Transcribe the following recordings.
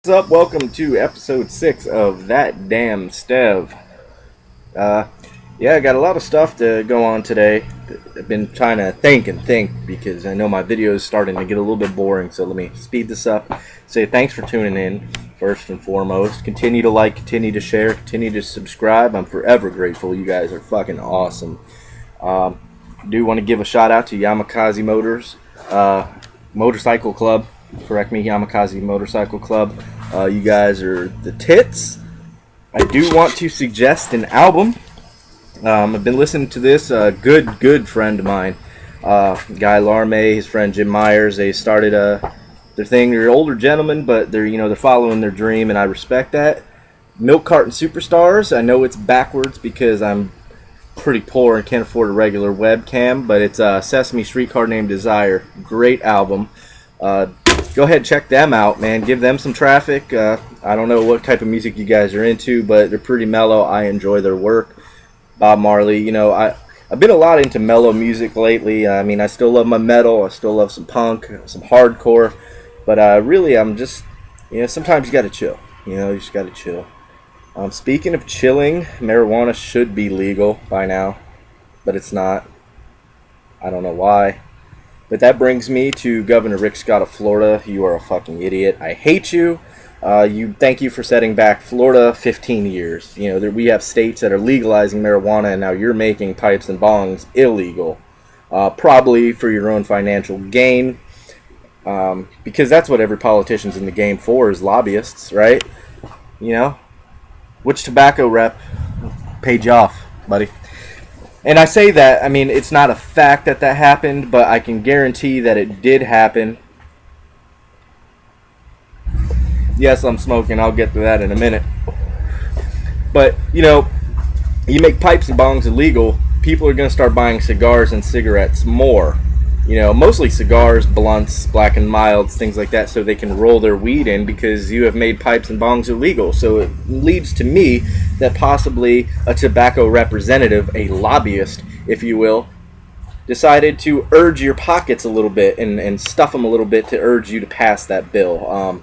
What's up? Welcome to episode 6 of Thatdamn Stev. Yeah, I got a lot of stuff to go on today. I've been trying to think because I know my video is starting to get a little bit boring, so let me speed this up. Say thanks for tuning in, first and foremost. Continue to like, continue to share, continue to subscribe. I'm forever grateful. You guys are fucking awesome. Do want to give a shout out to Yamakasi Motors, Motorcycle Club. Correct me, Yamakasi Motorcycle Club. You guys are the tits. I do want to suggest an album. I've been listening to this. Good friend of mine, Guy Larme, his friend Jim Myers. They started their thing. They're older gentlemen, but they're following their dream, and I respect that. Milk Carton Superstars. I know it's backwards because I'm pretty poor and can't afford a regular webcam, but it's Sesame Streetcar Named Desire. Great album. Go ahead and check them out, man. Give them some traffic. I don't know what type of music you guys are into, but they're pretty mellow. I enjoy their work. Bob Marley, I've been a lot into mellow music lately. I mean, I still love my metal. I still love some punk, some hardcore. But really, I'm just, sometimes you got to chill. You just got to chill. Speaking of chilling, marijuana should be legal by now, but it's not. I don't know why. But that brings me to Governor Rick Scott of Florida. You are a fucking idiot. I hate you. Thank you for setting back Florida 15 years. We have states that are legalizing marijuana, and now you're making pipes and bongs illegal, probably for your own financial gain, because that's what every politician's in the game for, is lobbyists, right? Which tobacco rep paid you off, buddy? And I say that, I mean, it's not a fact that happened, but I can guarantee that it did happen. Yes, I'm smoking. I'll get to that in a minute. But, you make pipes and bongs illegal, people are going to start buying cigars and cigarettes more. Mostly cigars, blunts, black and milds, things like that, so they can roll their weed in because you have made pipes and bongs illegal. So it leads to me that possibly a tobacco representative, a lobbyist, if you will, decided to urge your pockets a little bit and stuff them a little bit to urge you to pass that bill.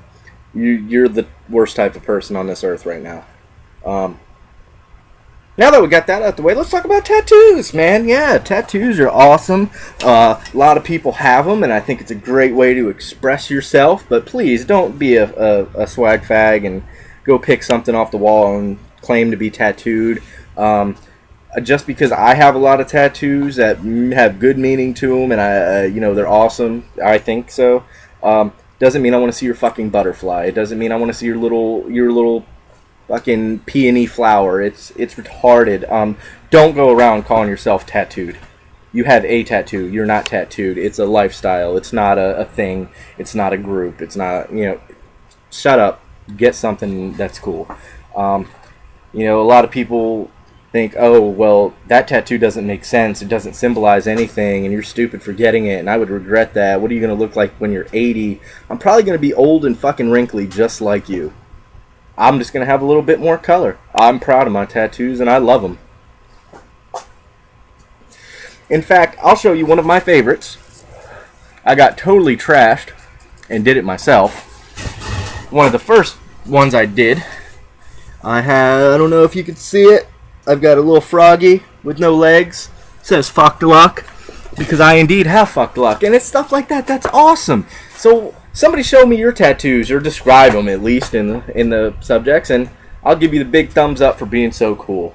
You're the worst type of person on this earth right now. Now that we got that out the way, let's talk about tattoos, man. Yeah, tattoos are awesome. A lot of people have them, and I think it's a great way to express yourself. But please don't be a swag fag and go pick something off the wall and claim to be tattooed. Just because I have a lot of tattoos that have good meaning to them, and they're awesome. I think so. Doesn't mean I want to see your fucking butterfly. It doesn't mean I want to see your little fucking peony flower. It's retarded. Don't go around calling yourself tattooed. You have a tattoo. You're not tattooed. It's a lifestyle. It's not a thing. It's not a group. It's not, shut up. Get something that's cool. A lot of people think, oh, well, that tattoo doesn't make sense. It doesn't symbolize anything, and you're stupid for getting it, and I would regret that. What are you going to look like when you're 80? I'm probably going to be old and fucking wrinkly just like you. I'm just going to have a little bit more color. I'm proud of my tattoos, and I love them. In fact, I'll show you one of my favorites. I got totally trashed and did it myself. One of the first ones I did, I don't know if you can see it, I've got a little froggy with no legs. It says fucked luck, because I indeed have fucked luck. And it's stuff like that. That's awesome. So somebody show me your tattoos, or describe them at least in the subjects, and I'll give you the big thumbs up for being so cool.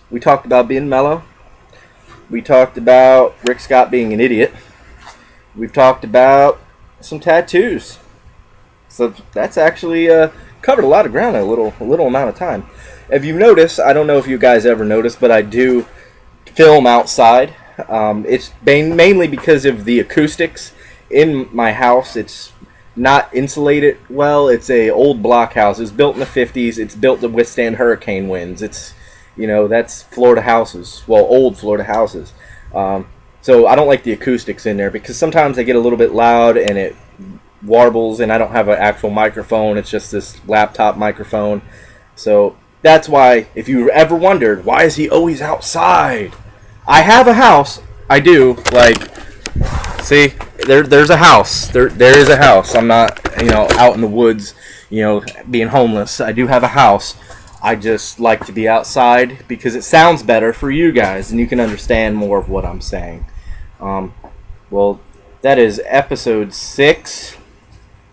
We talked about being mellow. We talked about Rick Scott being an idiot. We've talked about some tattoos. So that's actually covered a lot of ground in a little amount of time. If you notice, I don't know if you guys ever noticed, but I do film outside. It's mainly because of the acoustics in my house. It's not insulated well. It's a old block house. It's built in the 50s. It's built to withstand hurricane winds. It's, that's Florida houses. Well, old Florida houses. So I don't like the acoustics in there because sometimes they get a little bit loud and it warbles, and I don't have an actual microphone. It's just this laptop microphone. So that's why, if you ever wondered, why is he always outside? I have a house. I do. Like, See, there's a house. There is a house. I'm not, out in the woods, being homeless. I do have a house. I just like to be outside because it sounds better for you guys, and you can understand more of what I'm saying. Well, that is episode 6.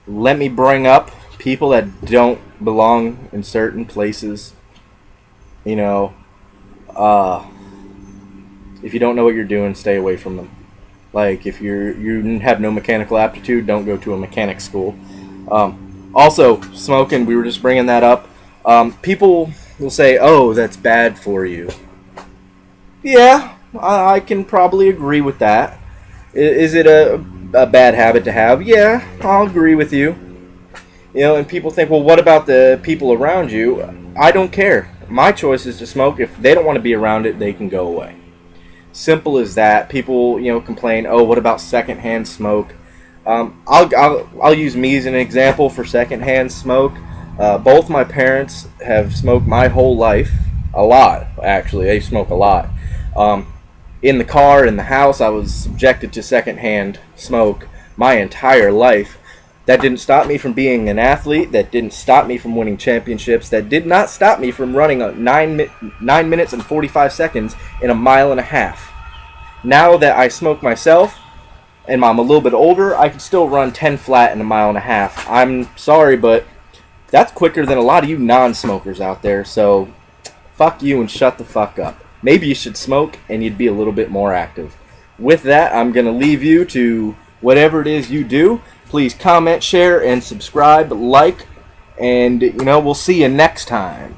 Let me bring up people that don't belong in certain places. If you don't know what you're doing, stay away from them. Like, if you have no mechanical aptitude, don't go to a mechanic school. Also, smoking, we were just bringing that up. People will say, oh, that's bad for you. Yeah, I can probably agree with that. Is it a bad habit to have? Yeah, I'll agree with you. And people think, well, what about the people around you? I don't care. My choice is to smoke. If they don't want to be around it, they can go away. Simple as that. People, complain, oh, what about secondhand smoke? I'll use me as an example for secondhand smoke. Both my parents have smoked my whole life. A lot, actually. They smoke a lot. In the car, in the house, I was subjected to secondhand smoke my entire life. That didn't stop me from being an athlete. That didn't stop me from winning championships. That did not stop me from running 9 minutes and 45 seconds in a mile and a half. Now that I smoke myself, and I'm a little bit older, I can still run 10 flat in a mile and a half. I'm sorry, but that's quicker than a lot of you non-smokers out there, so fuck you and shut the fuck up. Maybe you should smoke and you'd be a little bit more active. With that, I'm going to leave you to whatever it is you do. Please comment, share, and subscribe, like, and, we'll see you next time.